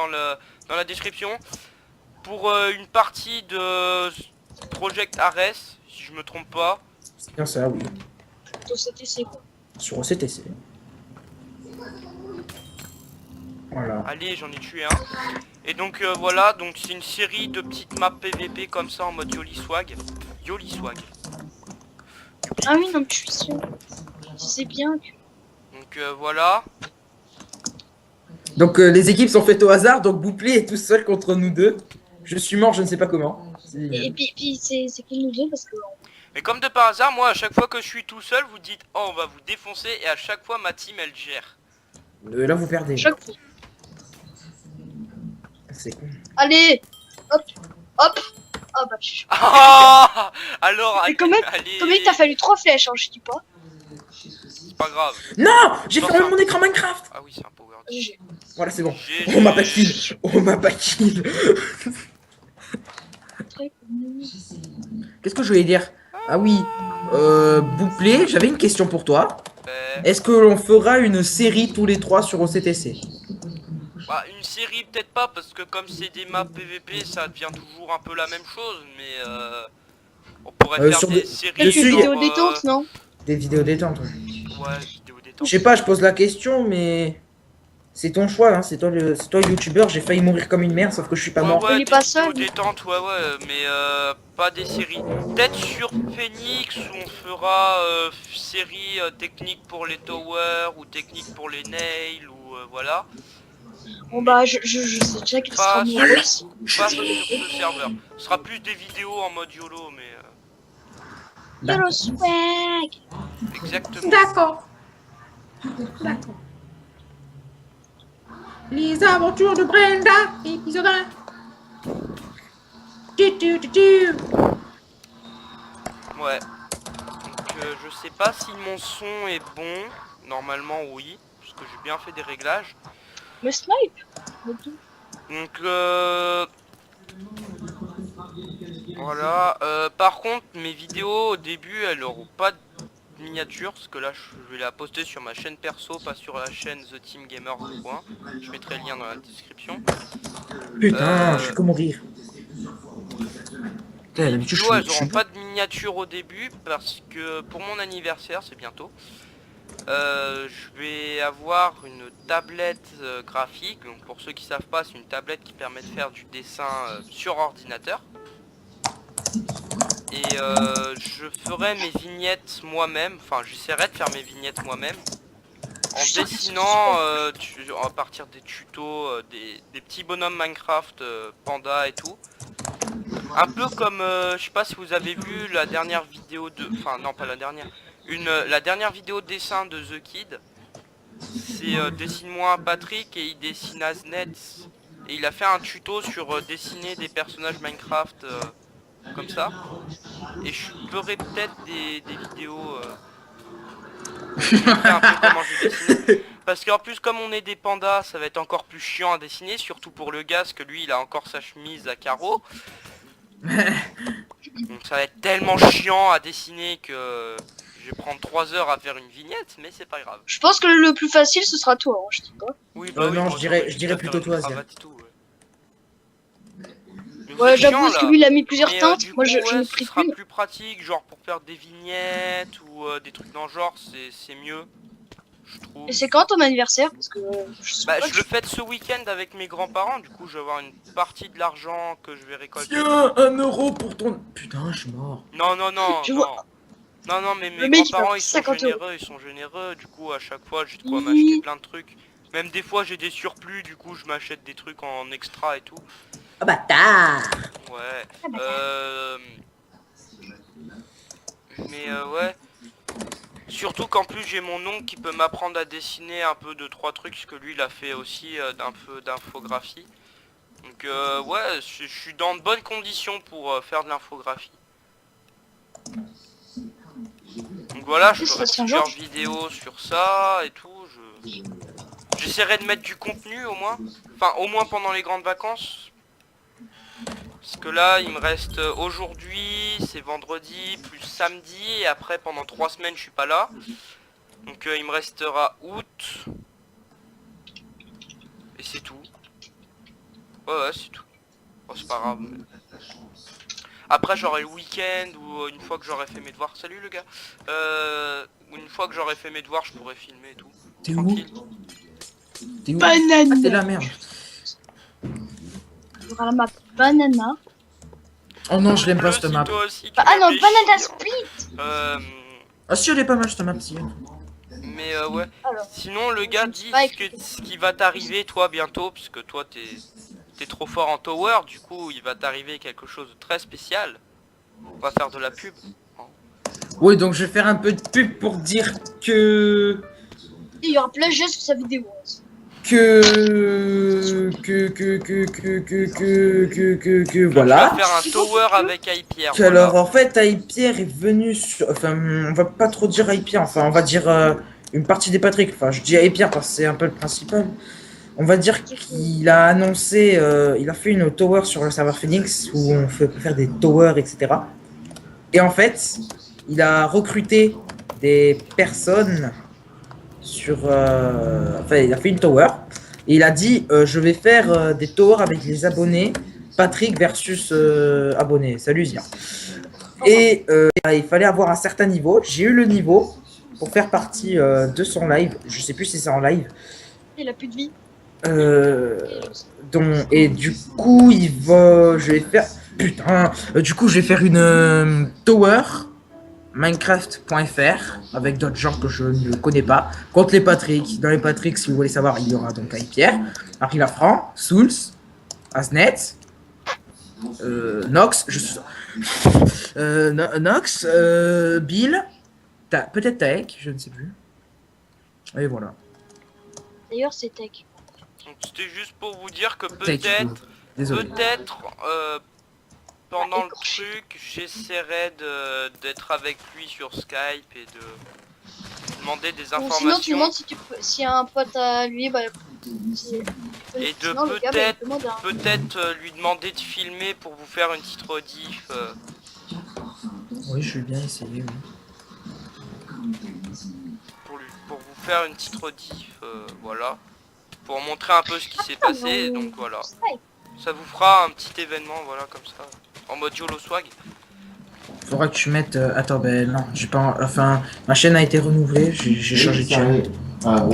dans la description pour une partie de Project Ares, si je me trompe pas. C'est bien ça, oui. Dans CTC quoi. Sur OCTC. Voilà. Allez, j'en ai tué un. Et donc voilà, donc c'est une série de petites maps PVP comme ça en mode Yoli Swag. Yoli Swag. Ah oui, non, mais je suis sûr. C'est bien que... Donc voilà. Donc les équipes sont faites au hasard, donc Bouplé est tout seul contre nous deux. Je suis mort, je ne sais pas comment. Et puis c'est que nous deux parce que... Mais comme de par hasard, moi à chaque fois que je suis tout seul, vous dites oh on va vous défoncer et à chaque fois ma team elle gère. Là vous perdez. Chaque fois. C'est con. Allez. Hop. Hop. Oh bah je... Ah alors Mais quand même, allez, Comme il t'a fallu 3 flèches, hein, je dis pas. c'est pas grave. Non, j'ai Non, fermé ça- mon écran Minecraft. Ah oui c'est un power. GG. Voilà, c'est bon. GG. On m'a pas kill. On m'a pas kill. Très connu. Qu'est-ce que je voulais dire? Ah oui. Bouplé, j'avais une question pour toi. Est-ce que l'on fera une série tous les trois sur OCTC? Bah, une série peut-être pas parce que comme c'est des maps PVP ça devient toujours un peu la même chose mais on pourrait faire sur des de- séries Quelques Dessus, vidéos y détente, non? Des vidéos détente. Ouais. Ouais, vidéos détente. Je sais pas, je pose la question, mais c'est ton choix, hein. C'est toi le youtubeur. J'ai failli mourir comme une merde, sauf que je suis pas mort. Il est des pas vidéos seul. détente, ouais, mais pas des séries. Peut-être sur Phoenix où on fera série technique pour les towers ou technique pour les nails ou voilà. Bon bah je sais déjà qu'il sera Pas bon sur, aussi. pas sur ce serveur. Ce sera plus des vidéos en mode YOLO, mais Yellow swag. exactement. D'accord. D'accord. Les aventures de Brenda, épisode 1. Ouais. Donc je sais pas si mon son est bon. Normalement oui, parce que j'ai bien fait des réglages. Me snipe. Donc voilà. Par contre mes vidéos au début elles auront pas de miniature, parce que là je vais la poster sur ma chaîne perso, pas sur la chaîne The Team Gamer. Je mettrai le lien dans la description. Putain, je fais que mourir. Les vidéos elles auront pas de miniature au début parce que pour mon anniversaire, c'est bientôt, je vais avoir une tablette graphique. Donc pour ceux qui savent pas, c'est une tablette qui permet de faire du dessin sur ordinateur. Et je ferai mes vignettes moi-même, enfin j'essaierai de faire mes vignettes moi-même en dessinant à partir des tutos des petits bonhommes Minecraft, panda et tout. Un peu comme, je sais pas si vous avez vu la dernière vidéo de... Enfin non pas la dernière. La dernière vidéo de dessin de The Kid. C'est dessine-moi Patrick et il dessine Aznet. Et il a fait un tuto sur dessiner des personnages Minecraft comme ça. Et je ferai peut-être des vidéos... je montrer un peu comment je dessine. Parce qu'en plus comme on est des pandas, ça va être encore plus chiant à dessiner. Surtout pour le gars, parce que lui il a encore sa chemise à carreaux. Donc ça va être tellement chiant à dessiner que je vais prendre 3 heures à faire une vignette, mais c'est pas grave. Je pense que le plus facile ce sera toi, hein, je dis pas. Oui, non, moi, je dirais plutôt toi, Zia. Ouais, j'avoue que lui il a mis plusieurs teintes, moi je ouais, n'ai ce pris sera qu'une. plus pratique, genre pour faire des vignettes ou des trucs dans le genre, c'est mieux, je trouve. Et c'est quand ton anniversaire? Parce que je sais Bah pas. je le fête ce week-end avec mes grands-parents, du coup je vais avoir une partie de l'argent que je vais récolter. Tiens, 1 euro pour ton... Putain, je suis mort. Non, non, non, Je non. vois- Non, mais Le mes mec, il grands-parents va ils sont 50 €. généreux, du coup à chaque fois j'ai de quoi m'acheter plein de trucs. Même des fois j'ai des surplus, du coup je m'achète des trucs en extra et tout. Ah bâtard. Ouais. Ah, bâtard. Mais ouais. Surtout qu'en plus j'ai mon oncle qui peut m'apprendre à dessiner un peu 2-3 trucs, parce que lui il a fait aussi un peu d'infographie. Donc ouais, je suis dans de bonnes conditions pour faire de l'infographie. Donc voilà, je ferai plusieurs vidéos sur ça et tout. J'essaierai de mettre du contenu au moins. Enfin au moins pendant les grandes vacances. Parce que là il me reste aujourd'hui, c'est vendredi, plus samedi, et après pendant 3 semaines je suis pas là. Donc il me restera août. Et c'est tout. Ouais, c'est tout. Oh, c'est pas grave. Après, j'aurai le week-end ou une fois que j'aurai fait mes devoirs. Salut le gars. Une fois que j'aurai fait mes devoirs, je pourrai filmer et tout. T'es où? Tranquille. T'es où? Banane. Ah, c'est la merde. Il y aura la map Banana. Oh non, je l'aime pas Le cette si map. toi aussi, tu Ah non, me fais Banana chier. Split. Ah si, elle est pas mal cette map, si. Mais ouais. Alors, Sinon, le gars dit Spike. que ce qui va t'arriver, toi, bientôt, puisque toi, t'es trop fort en tower, du coup, il va t'arriver quelque chose de très spécial. On va faire de la pub. Oui, donc je vais faire un peu de pub pour dire que... il y aura plein de gestes sur sa vidéo. voilà. Tu vas faire un tower avec Hypierre. Que alors en fait Hypierre est venu sur... Enfin on va pas trop dire Hypierre, enfin on va dire une partie des Patrick. Enfin je dis Hypierre parce que c'est un peu le principal. On va dire qu'il a annoncé, il a fait une tower sur le serveur Phoenix où on peut faire des towers, etc. Et en fait, il a recruté des personnes sur... enfin, il a fait une tower. Et il a dit, je vais faire des towers avec les abonnés. Patrick versus abonnés. Salut Zia. Et il fallait avoir un certain niveau. J'ai eu le niveau pour faire partie de son live. Je sais plus si c'est en live. Il a plus de vie. Et du coup, je vais faire... Putain. Du coup, je vais faire une tower Minecraft.fr avec d'autres gens que je ne connais pas. Contre les Patrick. Dans les Patrick, si vous voulez savoir, il y aura donc Hypierre, Harry Lafranc, Souls, Asnet, Nox, Nox, Bill, peut-être Taek, je ne sais plus. Et voilà. D'ailleurs, c'est Tech. Donc c'était juste pour vous dire que Taek, désolé. peut-être pendant le truc, j'essaierai d'être avec lui sur Skype et de demander des Bon, sinon, tu informations. demandes si y a un pote à lui, bah. Et de sinon, le gars, bah, il demande un- peut-être lui demander de filmer pour vous faire une petite rediff. Oui, je vais bien essayer. Oui. Pour vous faire une petite rediff, voilà. Pour montrer un peu ce qui s'est passé, donc voilà. Ça vous fera un petit événement, voilà, comme ça. En mode YOLO swag. Faudra que tu mettes... Attends, ben non, j'ai pas... Enfin, ma chaîne a été renouvelée, j'ai changé de chaîne. Attends,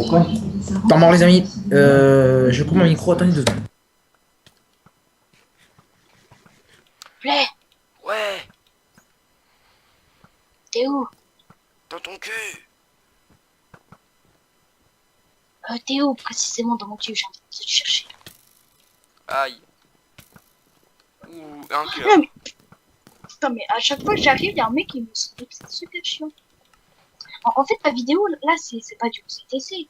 bon, les amis, je coupe mon micro, attendez 2 secondes. Play, Ouais, t'es où? dans ton cul. T'es où précisément dans mon cul? J'ai envie de te chercher. Aïe. Ou un cœur. Non, mais... Putain, mais à chaque fois que j'arrive, il y a un mec qui me dit que c'est super chiant. En fait, la vidéo, là, c'est pas du CTC.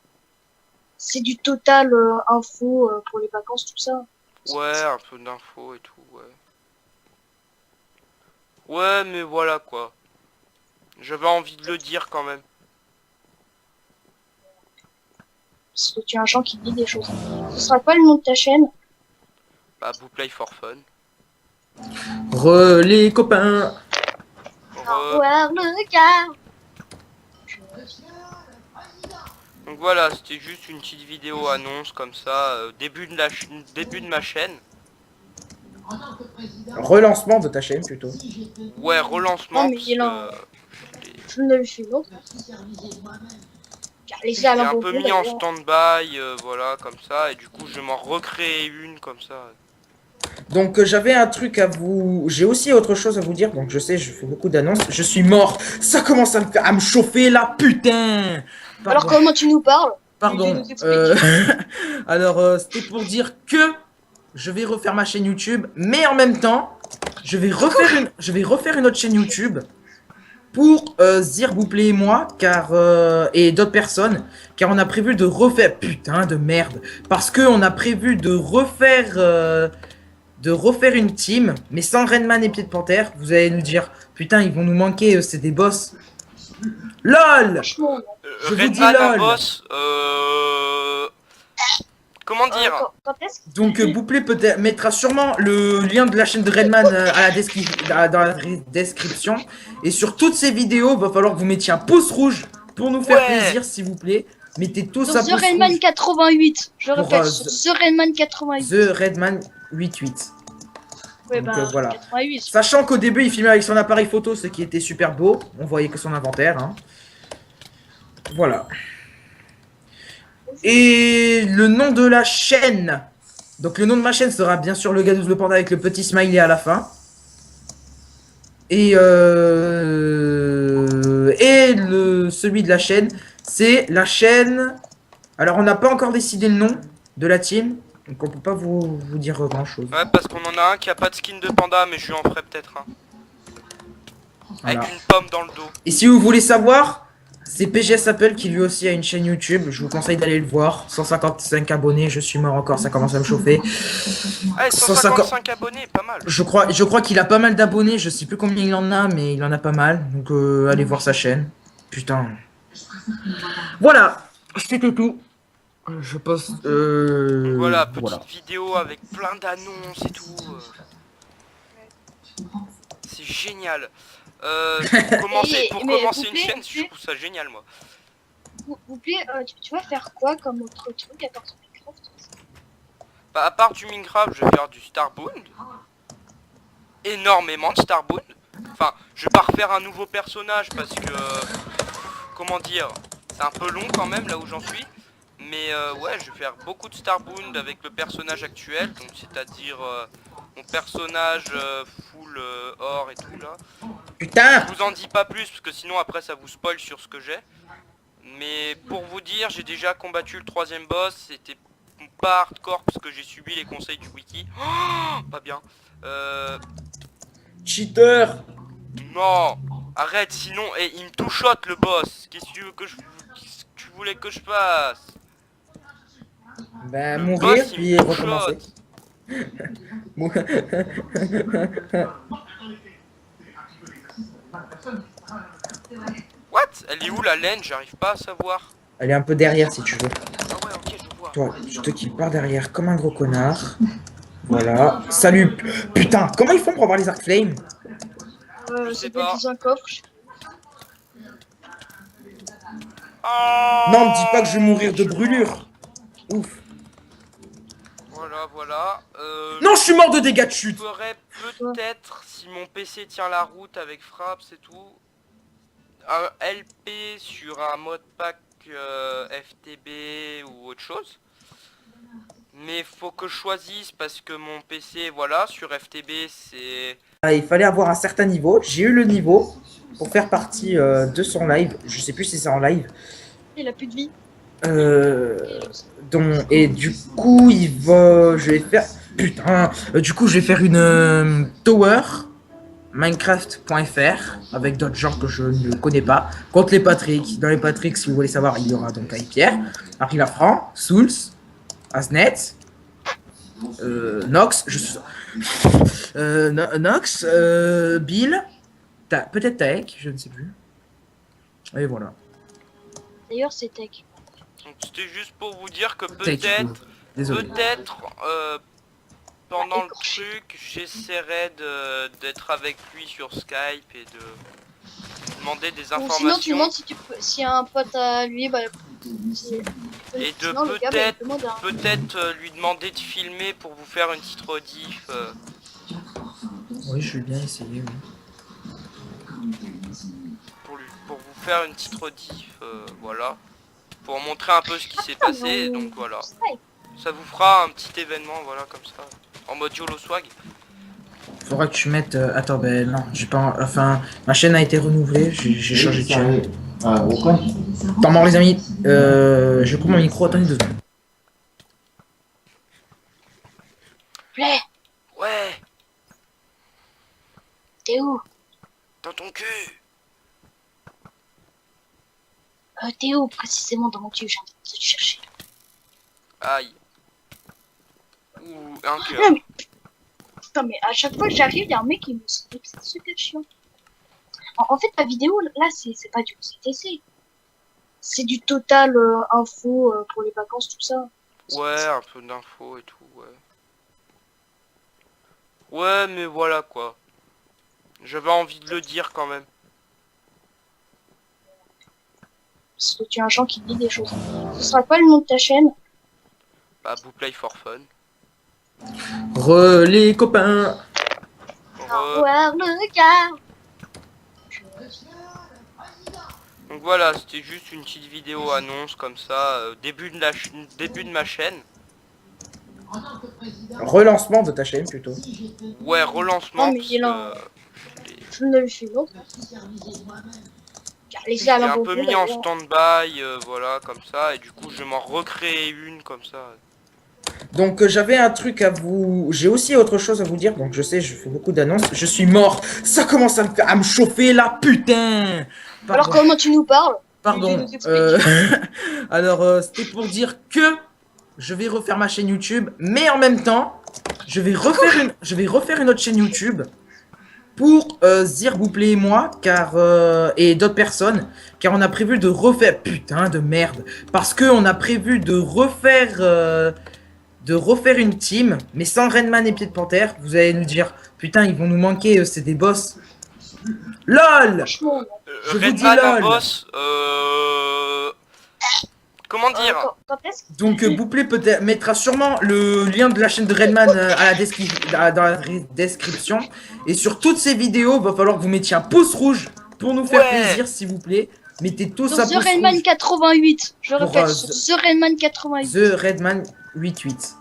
C'est du total info pour les vacances, tout ça. Ouais, un peu d'infos et tout, ouais. Ouais, mais voilà quoi. J'avais envie de le dire quand même. Parce que tu es un gens qui dit des choses. Ce sera quoi le nom de ta chaîne? Bah, Bootplay for Fun. Les copains. Au revoir le gars. Donc voilà, c'était juste une petite vidéo annonce comme ça, début de ma chaîne. Relancement de ta chaîne plutôt. Ouais, relancement. Non, mais parce il que en- Je ne l'ai fait l'autre. Laissez j'ai Alain un peu Bonjour, mis en d'ailleurs. stand-by, voilà, comme ça, et du coup je vais m'en recréer une comme ça. Donc j'avais un truc à vous... J'ai aussi autre chose à vous dire. Donc je sais, je fais beaucoup d'annonces. Je suis mort. Ça commence à me chauffer là, putain. Pardon. Alors comment tu nous parles? Pardon. Tu nous expliques. Alors c'était pour dire que je vais refaire ma chaîne YouTube. Mais en même temps, je vais refaire une autre chaîne YouTube. Pour Zir, Booplet et moi, car et d'autres personnes, car on a prévu de refaire... Putain de merde. Parce que on a prévu de refaire une team, mais sans Redman et Pied de Panthère. Vous allez nous dire, putain, ils vont nous manquer, c'est des boss. LOL. Franchement, Je vous dis Redman un lol. boss, comment dire? quand est-ce que... Donc Booplet peut-être mettra sûrement le lien de la chaîne de Redman à dans la description. Et sur toutes ces vidéos, va falloir que vous mettiez un pouce rouge pour nous faire Ouais. plaisir, s'il vous plaît. Mettez tous Sur un The pouce Redman rouge 88. Je pour répète, sur The Redman 88. The Redman 88. Ouais, Donc, bah, voilà. 88. Sachant qu'au début, il filmait avec son appareil photo, ce qui était super beau. On voyait que son inventaire. Hein. Voilà. Et le nom de la chaîne. Donc le nom de ma chaîne sera bien sûr le Gadous le Panda avec le petit smiley à la fin. Et celui de la chaîne, c'est la chaîne. Alors on n'a pas encore décidé le nom de la team, donc on peut pas vous dire grand chose. Ouais, parce qu'on en a un qui a pas de skin de panda, mais je lui en ferai peut-être un. Voilà. Avec une pomme dans le dos. Et si vous voulez savoir, c'est PGS Apple qui lui aussi a une chaîne YouTube. Je vous conseille d'aller le voir. 155 abonnés, je suis mort encore, ça commence à me chauffer. Allez, 155 abonnés, pas mal. Je crois qu'il a pas mal d'abonnés. Je sais plus combien il en a, mais il en a pas mal. Donc allez voir sa chaîne. Putain. Voilà, c'était tout. Je poste. Donc voilà, petite Voilà. vidéo avec plein d'annonces et tout. C'est génial. Pour commencer mais une vous chaîne, plaît, je trouve ça génial, moi. Vous plaît, tu vas faire quoi comme autre truc à part sur Minecraft? Bah, à part du Minecraft, je vais faire du Starbound. Énormément de Starbound. Enfin, je vais pas refaire un nouveau personnage parce que... comment dire, c'est un peu long quand même là où j'en suis. Mais ouais, je vais faire beaucoup de Starbound avec le personnage actuel. Donc c'est-à-dire mon personnage full or et tout là. Putain. Je vous en dis pas plus parce que sinon après ça vous spoil sur ce que j'ai. Mais pour vous dire, j'ai déjà combattu le 3ème boss. C'était pas hardcore parce que j'ai subi les conseils du wiki. Oh, pas bien. Cheater. Non, arrête sinon. Et il me two-shot le boss. Qu'est-ce que tu veux que qu'est-ce que tu voulais que je fasse? Ben Le mourir boss, il puis me recommencer. two-shot. What? Elle est où la laine? J'arrive pas à savoir. Elle est un peu derrière si tu veux. Ah ouais, ok, je vois. Toi, je te kill par derrière comme un gros connard. Voilà. Salut. Putain, comment ils font pour avoir les arcs flame? Je sais Ça doit être pas. dans un coffre. Oh, Non, me dis pas que je vais mourir de brûlure. Ouf. Voilà, voilà. Non, je suis mort de dégâts de Je chute. ferais peut-être, si mon PC tient la route avec frappe, c'est tout, un LP sur un modpack FTB ou autre chose. Mais faut que je choisisse parce que mon PC, voilà, sur FTB, c'est... Ah, il fallait avoir un certain niveau. J'ai eu le niveau pour faire partie de son live. Je sais plus si c'est en live. Il a plus de vie. Et du coup, je vais faire. Putain. Du coup, je vais faire une tower Minecraft.fr avec d'autres gens que je ne connais pas. Contre les Patrick. Dans les Patrick, si vous voulez savoir, il y aura donc Pierre, Harry Lafranc, Souls, Asnet, Nox, Nox, Bill, peut-être Taek, je ne sais plus. Et voilà. D'ailleurs, c'est tech. Donc c'était juste pour vous dire que Taek, désolé. peut-être, pendant le Écorché. truc, j'essaierai d'être avec lui sur Skype et de demander des Ou sinon, tu informations. demandes si tu peux, s'il y a un pote à lui, bah. Et de Sinon, le gars, bah, il demande un- peut-être lui demander de filmer pour vous faire une petite rediff. Oui, je vais bien essayer. Oui. Pour vous faire une petite rediff, voilà. Pour montrer un peu ce qui s'est passé, donc voilà. Ça vous fera un petit événement, voilà, comme ça. En mode YOLO swag. Faudra que tu mettes. Attends, ben non, j'ai pas. Enfin, ma chaîne a été renouvelée, j'ai changé de chaîne. Tant mort, les amis. Je coupe mon micro, attendez 2 secondes. Play, Ouais, t'es où? dans ton cul. T'es où précisément dans mon cul? J'ai envie de te chercher. Aïe. Ou un cœur. Non, mais... Putain, mais à chaque fois que j'arrive, il y a un mec qui me snip, c'est super chiant. En fait, la vidéo, là, c'est pas du CTC. C'est du total info pour les vacances, tout ça. Ouais, un peu d'infos et tout, ouais. Ouais, mais voilà quoi. J'avais envie de le dire quand même. parce que tu es un genre qui dit des choses. Ce sera quoi le nom de ta chaîne? Bah, Booplay for Fun. Les copains. Au revoir le gars. Donc voilà, c'était juste une petite vidéo annonce comme ça, début de ma chaîne. Relancement de ta chaîne plutôt. Ouais, relancement. Non, mais parce il est que, là. Je ne le suis l'autre. Car les j'ai gars, un peu mis en stand-by, voilà, comme ça, et du coup je vais m'en recréer une comme ça. Donc j'avais un truc à vous... J'ai aussi autre chose à vous dire, donc je sais, je fais beaucoup d'annonces. Je suis mort. Ça commence à me chauffer là, putain. Alors comment tu nous parles? Pardon. Tu nous Alors c'était pour dire que je vais refaire ma chaîne YouTube, mais en même temps, je vais refaire une autre chaîne YouTube pour Zir, Bouplay et moi, car et d'autres personnes, car on a prévu de refaire... Putain de merde. Parce que on a prévu de refaire une team, mais sans Redman et Pied de Panthère. Vous allez nous dire, putain, ils vont nous manquer, c'est des boss. LOL. Franchement, Je vous dis Redman un lol. boss, comment dire? quand est-ce que Donc Bouplay peut-être mettra sûrement le lien de la chaîne de Redman dans la description. Et sur toutes ces vidéos, va falloir que vous mettiez un pouce rouge pour nous faire Ouais. plaisir, s'il vous plaît. Mettez tous sur un The pouce Redman rouge. 88, je Pour, répète, sur The Redman 88. The Redman 88.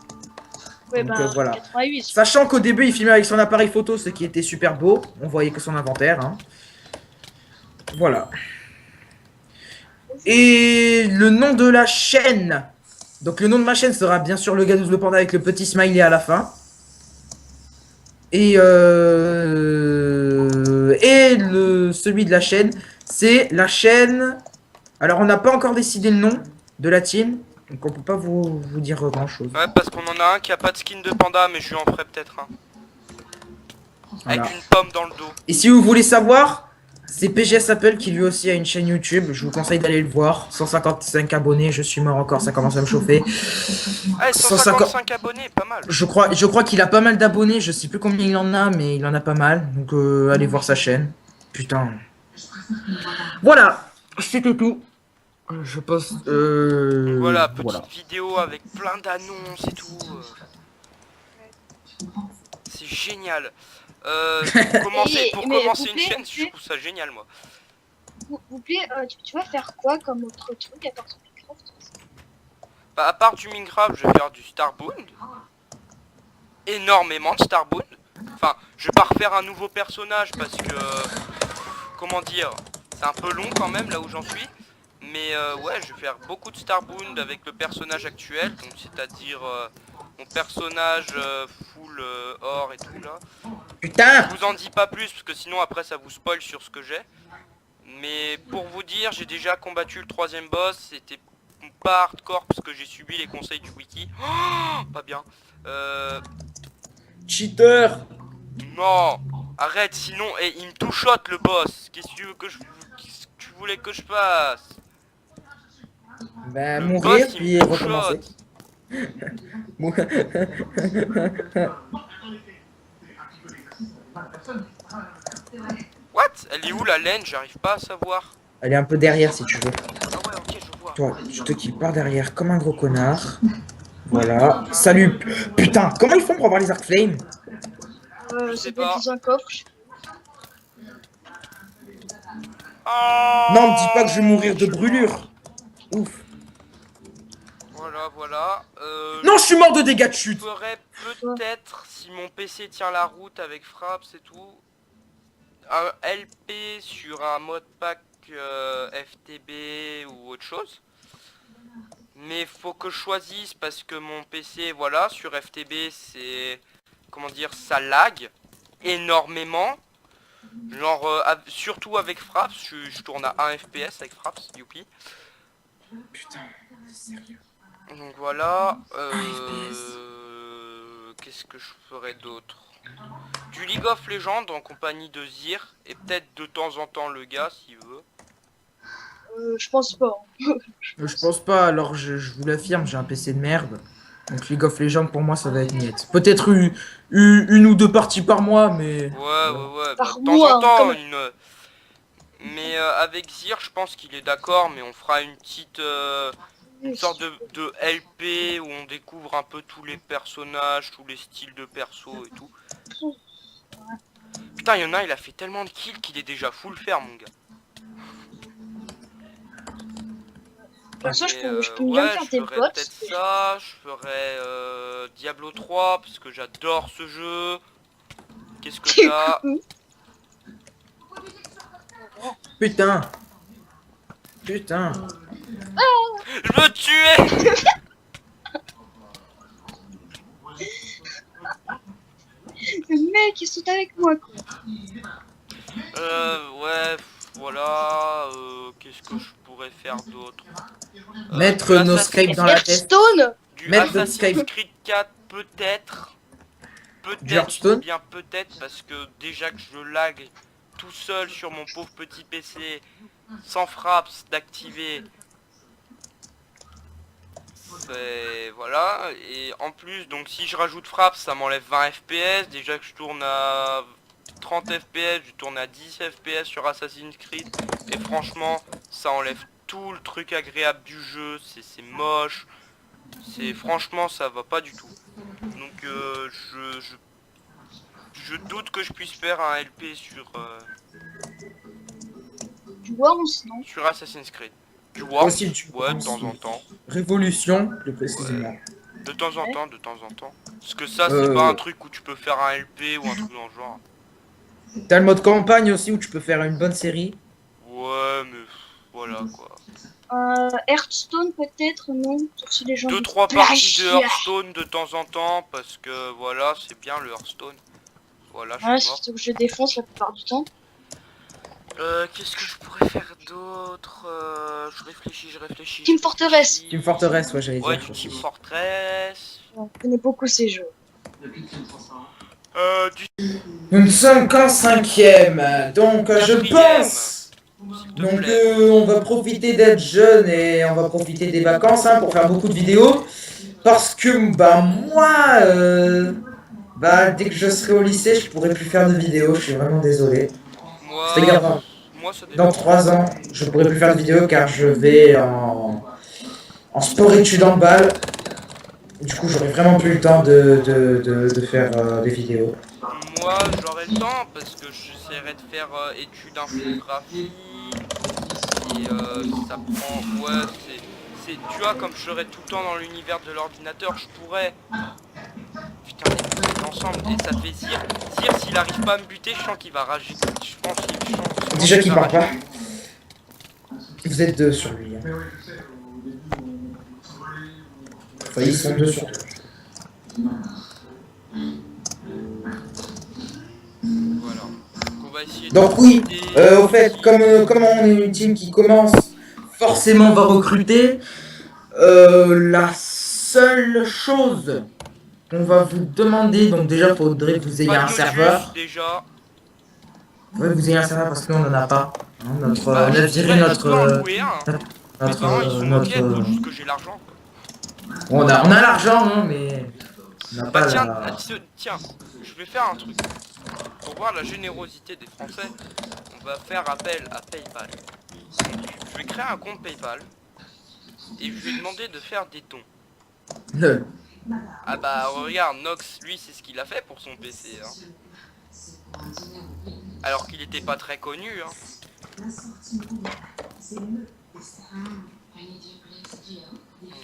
Ouais, donc, bah, voilà. 88. Sachant qu'au début, il filmait avec son appareil photo, ce qui était super beau. On voyait que son inventaire. Hein. Voilà. Et le nom de la chaîne. Donc le nom de ma chaîne sera bien sûr le Gadouze le Panda avec le petit smiley à la fin. Et celui de la chaîne, c'est la chaîne... Alors on n'a pas encore décidé le nom de la team. Donc on peut pas vous dire grand chose. Ouais, parce qu'on en a un qui a pas de skin de panda, mais je lui en ferai peut-être un. Voilà. Avec une pomme dans le dos. Et si vous voulez savoir, c'est PGS Apple qui lui aussi a une chaîne YouTube. Je vous conseille d'aller le voir. 155 abonnés, je suis mort encore, ça commence à me chauffer. Ah, 155 abonnés, pas mal. Je crois qu'il a pas mal d'abonnés. Je sais plus combien il en a, mais il en a pas mal. Donc allez voir sa chaîne. Putain. Voilà, c'était tout. Je poste. Donc voilà, petite voilà. vidéo avec plein d'annonces et tout. C'est génial. Pour commencer une Bouplay, chaîne, je trouve ça génial, moi. Bouplay, tu vas faire quoi comme autre truc à part Minecraft? Bah, à part du Minecraft, je vais faire du Starbound. Énormément de Starbound. Enfin, je vais pas refaire un nouveau personnage parce que... comment dire, c'est un peu long quand même là où j'en suis. Mais ouais, je vais faire beaucoup de Starbound avec le personnage actuel. Donc c'est-à-dire mon personnage full or et tout là. Putain. Je vous en dis pas plus parce que sinon après ça vous spoil sur ce que j'ai. Mais pour vous dire, j'ai déjà combattu le 3ème boss. C'était pas hardcore parce que j'ai subi les conseils du wiki. Oh, pas bien. Cheater. Non, arrête, sinon il me two-shot le boss. Qu'est-ce que tu veux que qu'est-ce que tu voulais que je fasse? Bah Le mourir boss, il puis me recommencer. What? Elle est où la laine? J'arrive pas à savoir. Elle est un peu derrière si tu veux. Ah ouais, ok, je vois. Toi, je te kill par derrière comme un gros connard. Voilà. Salut. Putain, comment ils font pour avoir les arcs flame? Je sais C'est pas. dans un coffre. Oh, Non, me dis pas que je vais mourir de brûlure. Ouf. Voilà, voilà. Non, je suis mort de dégâts de Je chute. ferais peut-être, si mon PC tient la route avec Fraps et tout, un LP sur un modpack FTB ou autre chose. Mais faut que je choisisse parce que mon PC, voilà, sur FTB, c'est... Comment dire, ça lag énormément. Genre, surtout avec Fraps, je tourne à 1 FPS avec Fraps, youpi. Putain, sérieux. Donc voilà, qu'est-ce que je ferais d'autre? Du League of Legends en compagnie de Zir, et peut-être de temps en temps le gars s'il veut. Je pense pas. Je pense pas, alors je vous l'affirme, j'ai un PC de merde. Donc League of Legends pour moi ça va être net. Peut-être une ou deux parties par mois, mais... Ouais, ouais, ouais, bah, Par de temps mois, en temps, comme- Mais avec Zir, je pense qu'il est d'accord, mais on fera une petite... une sorte de LP où on découvre un peu tous les personnages, tous les styles de perso et tout. Putain, il y en a, il a fait tellement de kills qu'il est déjà full fer, mon gars. Perso, je Mais, peux bien ouais, faire je des ferais bots. peut-être ça, je ferais Diablo 3 parce que j'adore ce jeu. Qu'est-ce que t'as? Putain. Putain. Je veux te tuer. Le mec, il saute avec moi, quoi. Ouais, voilà, qu'est-ce que je pourrais faire d'autre? Mettre Du nos Assassin's- Skype dans la tête. Hearthstone. Du Mettre notre Assassin's Skype. Creed 4 peut-être. Du Peut-être, je dis Hearthstone. bien peut-être parce que déjà que je lag tout seul sur mon pauvre petit PC, sans fraps d'activer. Voilà, et en plus, donc si je rajoute fraps, ça m'enlève 20 FPS. Déjà que je tourne à 30 FPS, je tourne à 10 FPS sur Assassin's Creed. Et franchement, ça enlève tout le truc agréable du jeu. C'est moche. Franchement, ça va pas du tout. Donc je doute que je puisse faire un LP Du Worms, non? sur Assassin's Creed. Du Worms, Aussi, tu ouais, de temps en temps. Révolution, plus précisément. De temps en temps, de temps en temps. Parce que ça, c'est pas un truc où tu peux faire un LP ou un truc dans le genre. T'as le mode campagne aussi où tu peux faire une bonne série. Ouais, mais voilà quoi. Hearthstone, peut-être, non? Sauf si les gens... 2-3 parties de Hearthstone de temps en temps, parce que voilà, c'est bien le Hearthstone. Voilà, je Ouais, suis mort. surtout que je défonce la plupart du temps. Qu'est-ce que je pourrais faire d'autre? Je réfléchis. Team Fortress. Team Fortress, ouais, j'allais Ouais, dire. du aussi. Team Fortress. Je connais beaucoup ces jeux. Nous ne sommes qu'en 5ème, donc je Quatrième, pense. s'il te Donc plaît. on va profiter d'être jeune et on va profiter des vacances hein, pour faire beaucoup de vidéos. Parce que bah moi, dès que je serai au lycée, je pourrai plus faire de vidéos. Je suis vraiment désolé. C'est-à-dire Moi, ça dans dépend. 3 ans, je pourrai plus faire de vidéos car je vais en sport-études en balle. Du coup, j'aurai vraiment plus le temps de faire des vidéos. Moi, j'aurai le temps parce que j'essaierai de faire études infographie. Et ça prend. Ouais, tu vois, comme je serai tout le temps dans l'univers de l'ordinateur, je pourrais. Putain, mais ensemble. Et ça fait Zir. Zir, s'il arrive pas à me buter, je sens qu'il va rager. Je pense qu'il Déjà qu'il part pas. Vous êtes 2 sur lui. Hein. Enfin, ils sont 2 sur toi. Voilà. Donc, on va essayer de Donc oui, trouver- au fait, comme on est une team qui commence, forcément on va recruter. La seule chose qu'on va vous demander, donc déjà faudrait que vous ayez Pas de un Nodus, serveur. déjà. Ouais, vous ayez un serveur parce que nous on en a pas. Hein, on a Je viré dirais, notre. peut en louer un. Mes notre, parents, ils sont notre- ok, faut juste que j'ai l'argent. on a l'argent, hein, mais. On n'a Bah pas tiens, la. tiens, je vais faire un truc. Pour voir la générosité des Français, on va faire appel à PayPal. Je vais créer un compte PayPal et je vais demander de faire des dons. Le. Ah bah regarde, Nox, lui c'est ce qu'il a fait pour son PC. Hein. Alors qu'il était pas très connu. Hein.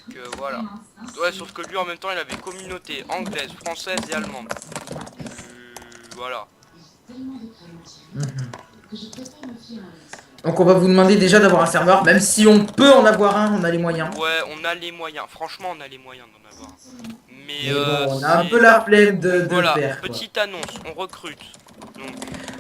Donc voilà. Ouais, sauf que lui en même temps il avait communauté anglaise, française et allemande. Voilà. Donc on va vous demander déjà d'avoir un serveur, même si on peut en avoir un, on a les moyens. Ouais, on a les moyens. Franchement, on a les moyens d'en avoir. Mais Mais bon, on a un peu la flemme de voilà, faire. Quoi. petite annonce, on recrute. Donc,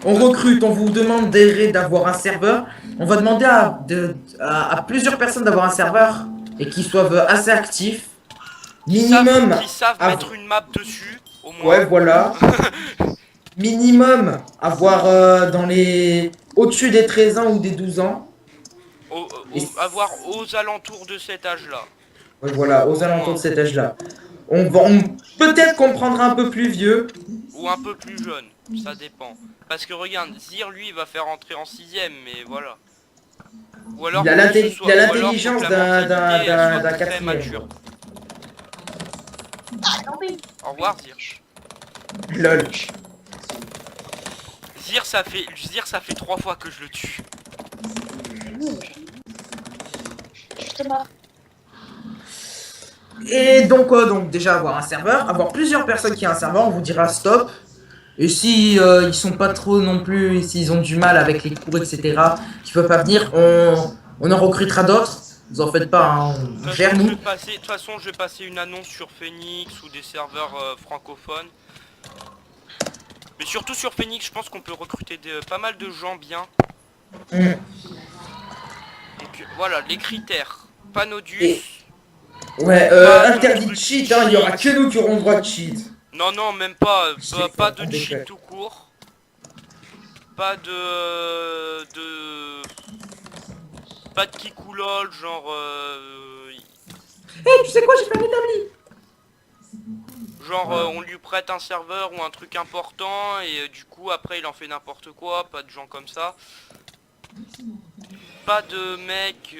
On recrute, on vous demanderait d'avoir un serveur. On va demander à plusieurs personnes d'avoir un serveur et qui soient assez actifs. Minimum. Qui savent mettre une map dessus, au moins. Ouais, voilà. Minimum avoir dans les au-dessus des 13 ans ou des 12 ans. Avoir aux alentours de cet âge-là. Ouais, voilà, aux alentours de cet âge-là. Peut-être qu'on prendra un peu plus vieux. ou un peu plus jeune, ça dépend. Parce que regarde, Zir lui il va faire entrer en 6ème, mais voilà. Ou alors Il a faut que ce il soit- a ou alors faut l'intelligence que la mentalité, elle soit d'un très quatrième. mature. Non, mais Au revoir Zir. Lol. Zir ça fait 3 fois que je le tue. justement. Et donc, donc déjà avoir un serveur, avoir plusieurs personnes qui ont un serveur, on vous dira stop. Et si ils sont pas trop non plus, s'ils ont du mal avec les cours, etc., qui peuvent pas venir, on en recrutera d'autres. Vous en faites pas, hein, on gère nous. De toute façon, je vais passer une annonce sur Phoenix ou des serveurs francophones. Mais surtout sur Phoenix, je pense qu'on peut recruter pas mal de gens bien. Mm. Donc voilà, les critères. Panodus. Et- Ouais, Pas de interdit de trucs cheat, hein, il y aura que nous qui aurons le droit de cheat. Non, non, même pas. Pas de On déconne. cheat tout court. Pas de... Pas de kikoulol, genre... Eh, tu sais quoi, j'ai fait un établi. Genre on lui prête un serveur ou un truc important et du coup après il en fait n'importe quoi, pas de gens comme ça. Pas de mec,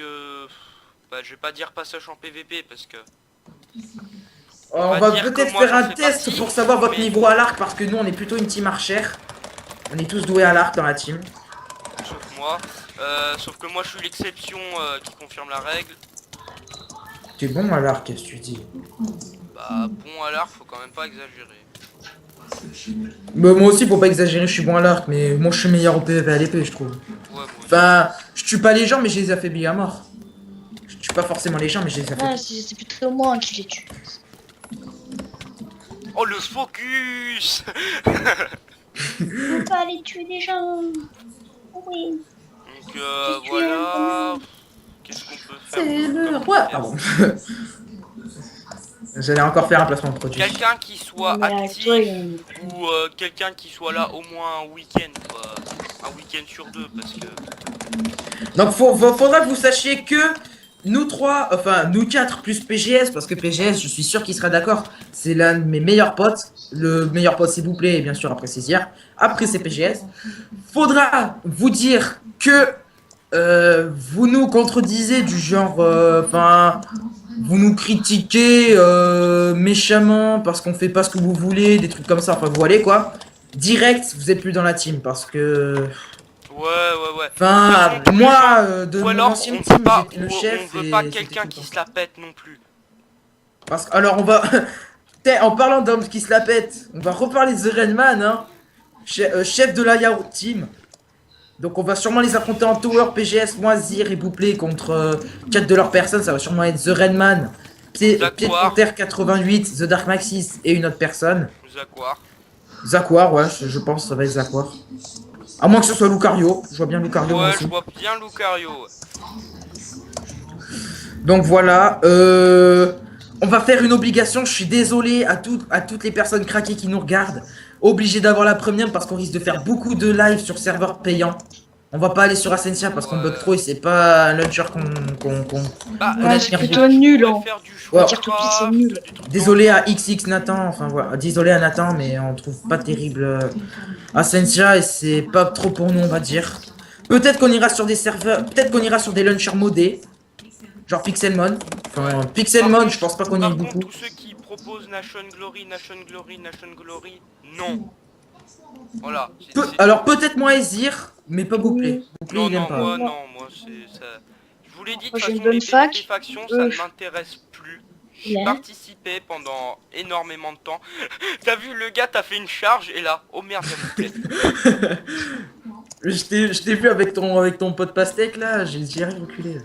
bah je vais pas dire passage en PVP parce que... On va peut-être faire un test pour savoir votre niveau à l'arc parce que nous on est plutôt une team archère. On est tous doués à l'arc dans la team. Sauf moi. Sauf que moi je suis l'exception qui confirme la règle. T'es bon à l'arc, qu'est-ce que tu dis? Bah bon à l'arc, faut quand même pas exagérer. Bah, moi aussi, faut pas exagérer, je suis bon à l'arc, mais moi je suis meilleur au PvP à l'épée, je trouve. Ouais, moi aussi. Enfin, je tue pas les gens, mais je les affaiblis à mort. Je tue pas forcément les gens, mais je les affaiblis. Ouais, c'est plutôt moi qui les tue. Oh le focus. Faut pas aller tuer des gens. Oui. Donc voilà... Qu'est-ce qu'on peut faire C'est d'autre le comme roi. critère? Pardon. J'allais encore faire un placement de produit. Quelqu'un qui soit Mais avec actif toi, il y ou quelqu'un qui soit là au moins un week-end, quoi. Un week-end sur deux, parce que... Donc faudra que vous sachiez que nous trois, enfin nous quatre plus PGS, parce que PGS, je suis sûr qu'il sera d'accord, c'est l'un de mes meilleurs potes. Le meilleur pote s'il vous plaît, et bien sûr après c'est Zir, après c'est PGS. Faudra vous dire que vous nous contredisez du genre, enfin, vous nous critiquez méchamment parce qu'on fait pas ce que vous voulez, des trucs comme ça, enfin vous allez quoi. Direct, vous êtes plus dans la team parce que... Ouais. Enfin, De toute façon, moi, de ou mon alors, ancienne on team, veut pas, j'étais le ou chef on veut et pas c'était quelqu'un tout qui le temps. se la pète non plus. Parce que, alors on va... En parlant d'hommes qui se la pètent, on va reparler de The Redman, hein. Chef de la Yaourt Team. Donc on va sûrement les affronter en tower, PGS, moi, Zir et Bouplé contre 4 de leurs personnes. Ça va sûrement être The Redman, Pied de Zaquar. Panthère 88, The Dark Maxis et une autre personne. Zaquar. Zaquar, ouais, je pense que ça va être Zaquar. À moins que ce soit Lucario, je vois bien Lucario moi Ouais, aussi. je vois bien Lucario. Ouais. Donc voilà, on va faire une obligation, je suis désolé à toutes les personnes craquées qui nous regardent. Obligé d'avoir la premium parce qu'on risque de faire beaucoup de live sur serveur payant. On va pas aller sur Ascensia parce qu'on bug trop et c'est pas un launcher Bah, Ouais, c'est je plutôt nul, hein. faire du Ouais. Dire tout de suite, c'est nul. Désolé à XX Nathan, enfin voilà, désolé à Nathan, mais on trouve pas terrible Ascensia et c'est pas trop pour nous, on va dire. Peut-être qu'on ira sur des serveurs, peut-être qu'on ira sur des launchers modés, genre Pixelmon. Enfin, Ouais. Pixelmon, je pense pas qu'on y ait Par beaucoup. contre, tous ceux qui proposent Nation Glory, non. Voilà. Alors peut-être moi Ezir, mais pas Bouclé. Bouclé Non, il aime non, pas. moi c'est ça. Je vous l'ai dit, de Moi, toute j'ai une façon, bonne les fac. PvP factions, ça ne Je- m'intéresse plus. J'ai Ouais. participé pendant énormément de temps. T'as vu, le gars t'a fait une charge et là, oh merde, il y a mon plaid. Je t'ai vu avec ton pote pastèque là, j'ai rien reculé.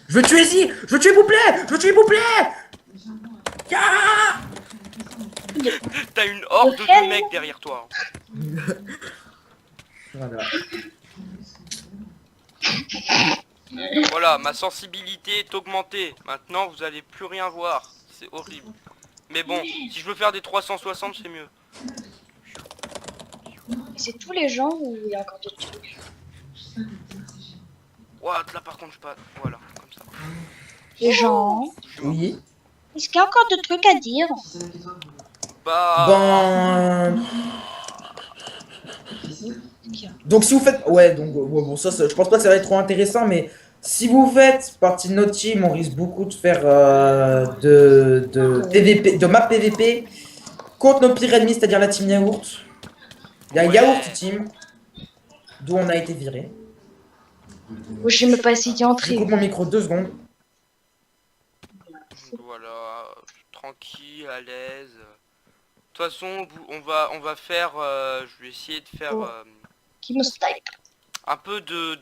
Je veux tuer Ezir, je veux tuer Bouclé, je veux tuer Bouclé. Ah T'as une horde Lequel de mecs derrière toi. Voilà. Voilà, ma sensibilité est augmentée. Maintenant, vous allez plus rien voir. C'est horrible. Mais bon, si je veux faire des 360, c'est mieux. C'est tous les gens ou il y a encore d'autres trucs? What, là par contre, je pas. Voilà, comme ça. Les gens. Je suis mort. Oui. Est-ce qu'il y a encore d'autres trucs à dire? Bah... Ben... Donc si vous faites... Ouais, donc bon, je pense pas que ça va être trop intéressant, mais si vous faites partie de notre team, on risque beaucoup de faire de PVP, de map PVP contre nos pires ennemis, c'est-à-dire la team Yaourt. Il y a Yaourt Ouais. Team, d'où on a été viré. Moi, j'ai même pas essayé d'y Je entrer. coupe mon micro 2 secondes. Donc voilà, tranquille, à l'aise. De toute façon, on va faire... je vais essayer de faire Oh. Qui me style. un peu de...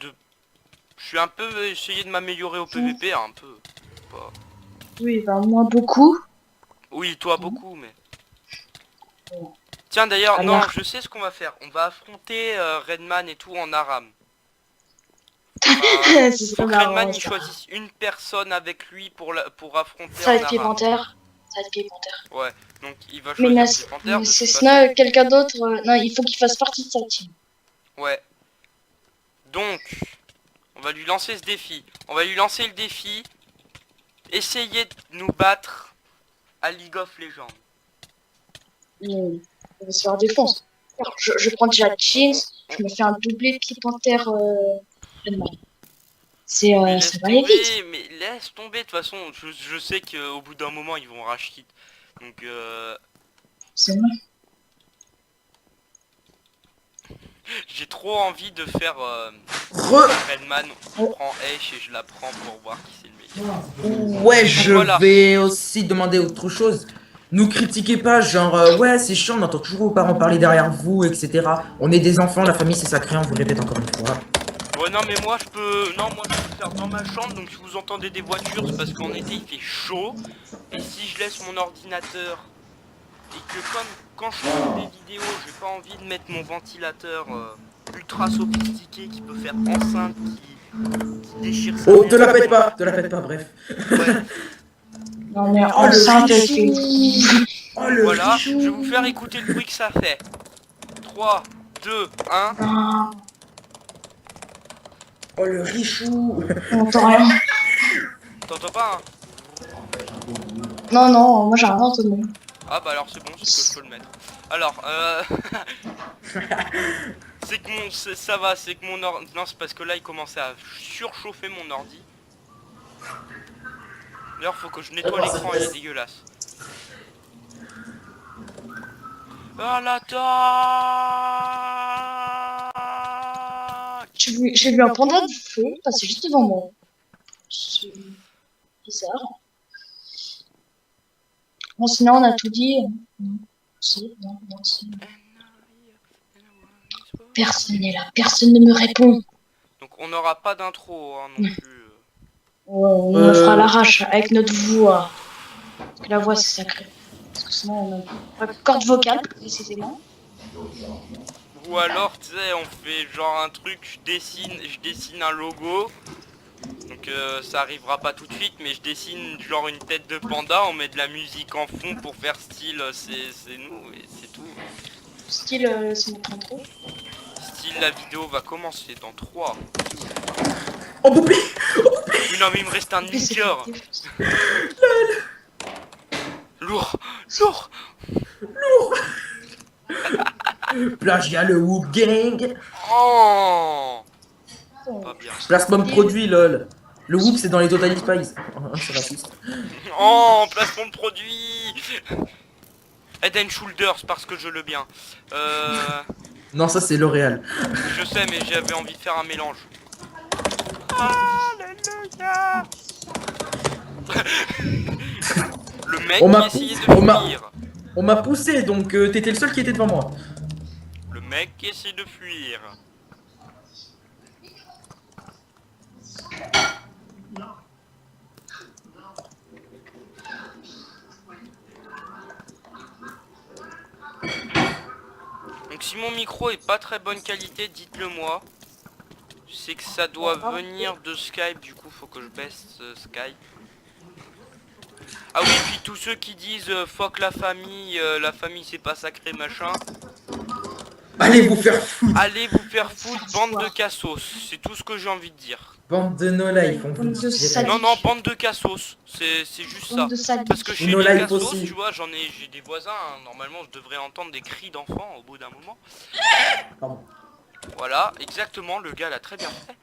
Je suis un peu essayé de m'améliorer au PVP, hein, un peu. Pas- Oui, bah, moi, beaucoup. Oui, toi beaucoup, mais... Tiens, d'ailleurs, non, Alors. je sais ce qu'on va faire. On va affronter Redman et tout en Aram. Ce serait Faut que marrant, Redman il ça. choisisse une personne avec lui pour affronter Ça va en être Aram. Panthère. Ça va être Panthère. Ouais, donc il va Mais choisir Nas, Panther de toute façon. Cessna, quelqu'un d'autre, non, il faut qu'il fasse partie de sa team. Ouais. Donc, on va lui lancer ce défi. On va lui lancer le défi. Essayer de nous battre à League of Legends. Il va se faire défoncer. Alors, je prends déjà Jeans, je me fais un doublé de Petit Panthère. C'est, Mais ça laisse va aller vite. tomber, mais laisse tomber. De toute façon, je sais qu'au bout d'un moment, ils vont rage quit. Donc, C'est vrai. j'ai trop envie de faire Redman. Je Oh. prends Ash et je la prends pour voir qui c'est le meilleur. Ouais, je Voilà. vais aussi demander autre chose. Nous critiquez pas, genre, ouais, c'est chiant, on entend toujours vos parents parler derrière vous, etc. On est des enfants, la famille c'est sacré, on vous répète encore une fois. Ouais, non, mais moi je peux. Non, moi je peux le faire dans ma chambre. Donc, si vous entendez des voitures, c'est parce qu'en été il fait chaud. Et si je laisse mon ordinateur et que, comme quand je tourne des vidéos, j'ai pas envie de mettre mon ventilateur ultra sophistiqué qui peut faire enceinte, qui déchire sa Oh, mère. te la pète pas, bref. Ouais. Non, mais Oh, le enceinte, elle fait. richou. Oh, le Voilà, richou. je vais vous faire écouter le bruit que ça fait. 3, 2, 1. Ah, Oh, le richou. on entend rien. T'entends pas, hein? Non, non, moi j'ai rien entendu. Ah bah alors c'est bon, c'est que je peux le mettre. Alors, c'est que mon... Ça va, c'est que mon ordi... Non, c'est parce que là, il commençait à surchauffer mon ordi. D'ailleurs, faut que je nettoie l'écran, il est dégueulasse. Ah, l'attaque! J'ai vu un panda de feu passer juste devant moi. C'est bizarre. Bon, sinon on a tout dit. Non, si, non, non, si. Personne n'est là, personne ne me répond. Donc, on n'aura pas d'intro, hein, non plus. Ouais, on fera l'arrache avec notre voix. Parce que la voix c'est sacré. Parce que sinon on a pas de corde vocale, précisément. Ou alors, tu sais, on fait genre un truc, je dessine un logo. Donc ça arrivera pas tout de suite, mais je dessine genre une tête de panda, on met de la musique en fond pour faire style, c'est nous, et c'est tout. Style, c'est notre intro. Style, la vidéo va commencer dans 3. Oh, poupée. Mais non, mais il me reste un Et puis, c'est demi-cœur. fait- Lourd, lourd. Plagiat le Whoop Gang. Oh, Oh. pas bien. Placement de produit, lol. Le Whoop c'est dans les Total Spies. C'est raciste. Oh, placement de produit. Head and Shoulders parce que je le bien. Non, ça c'est L'Oréal. Je sais, mais j'avais envie de faire un mélange. Alléluia. Le mec On m'a qui essayait on m'a- de fuir. On m'a poussé, donc t'étais le seul qui était devant moi. Le mec qui essaie de fuir. Donc si mon micro est pas très bonne qualité, dites-le moi. C'est que ça doit venir de Skype, du coup faut que je baisse Skype. Ah oui, puis tous ceux qui disent fuck la famille c'est pas sacré machin. Allez vous faire foutre. Allez vous faire foutre, bande de cassos. C'est tout ce que j'ai envie de dire. Bande de no-life, on vous Bande de dit salades. direct. Non, bande de cassos. C'est juste ça. Bande de sadiques. Parce que chez No les life cassos, aussi. tu vois, j'ai des voisins. Hein, normalement, je devrais entendre des cris d'enfants au bout d'un moment. Pardon. Voilà, exactement, le gars l'a très bien fait.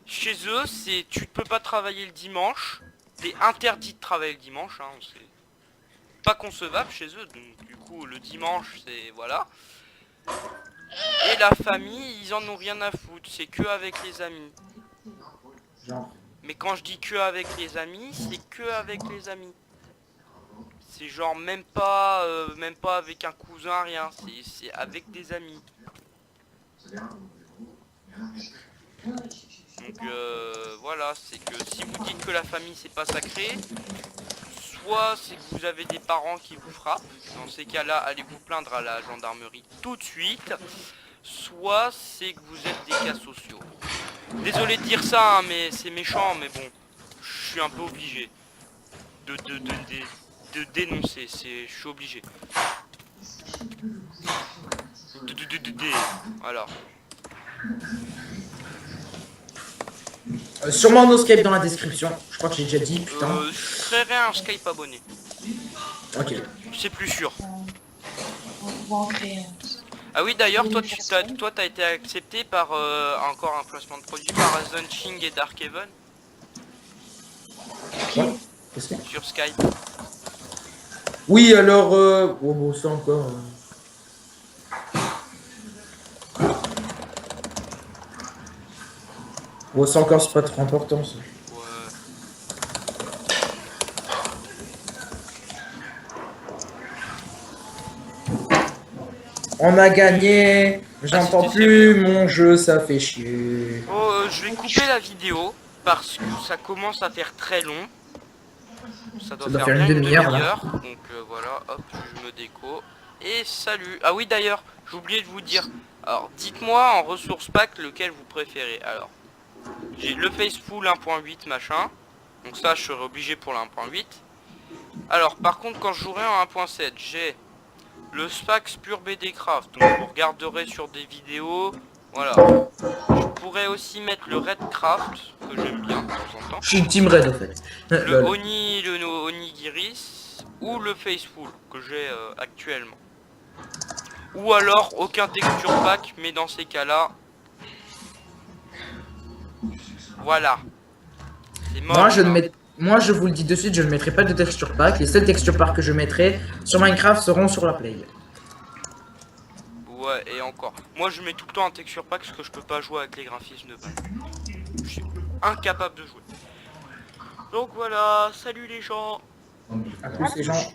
Chez eux, c'est tu ne peux pas travailler le dimanche. T'es interdit de travailler le dimanche. Hein, c'est pas concevable chez eux. Donc du coup, le dimanche, c'est voilà. Et la famille, ils en ont rien à foutre. C'est que avec les amis. Genre. Mais quand je dis que avec les amis, c'est que avec les amis. C'est genre même pas avec un cousin, rien. C'est avec des amis. Donc voilà, c'est que si vous dites que la famille c'est pas sacré, soit c'est que vous avez des parents qui vous frappent, dans ces cas-là allez vous plaindre à la gendarmerie tout de suite, soit c'est que vous êtes des cas sociaux. Désolé de dire ça, hein, mais c'est méchant, mais bon, je suis un peu obligé de dénoncer, je suis obligé. Voilà. Sûrement nos Skype dans la description. Je crois que j'ai déjà dit, putain. Je créerai un Skype abonné. Ok. C'est plus sûr. On va en créer un. Ah oui, d'ailleurs, toi t'as été accepté par encore un placement de produit par Zunching et Darkhaven Quoi? Qu'est-ce que c'est? sur Skype. Oui, alors, oh, bon, ça encore. Bon, ça encore, c'est pas trop important, ça. Ouais. On a gagné. J'entends c'était plus sérieux. mon jeu, ça fait chier. Oh, je vais couper la vidéo parce que ça commence à faire très long. Ça doit faire une bien une demi-heure, là. demi-heure. Donc voilà, hop, je me déco. Et salut. Ah oui, d'ailleurs, j'ai oublié de vous dire. Alors, dites-moi en ressources pack lequel vous préférez. Alors, j'ai le Faceful 1.8 machin. Donc ça, je serai obligé pour la 1.8. Alors, par contre, quand je jouerai en 1.7, j'ai le Spax Pure BD Craft. Donc, vous regarderez sur des vidéos. Voilà. Je pourrais aussi mettre le Red Craft, que j'aime bien de temps en temps. Je suis une team raid, en fait. Le Lol. Onigiris ou le Faceful que j'ai actuellement. Ou alors aucun texture pack, mais dans ces cas-là, voilà. C'est mort. Moi, je vous le dis de suite, je ne mettrai pas de texture pack. Les seuls texture pack que je mettrai sur Minecraft seront sur la play. Ouais, et encore. Moi, je mets tout le temps un texture pack parce que je peux pas jouer avec les graphismes de base. Je suis incapable de jouer. Donc voilà, salut les gens. À plus, les gens.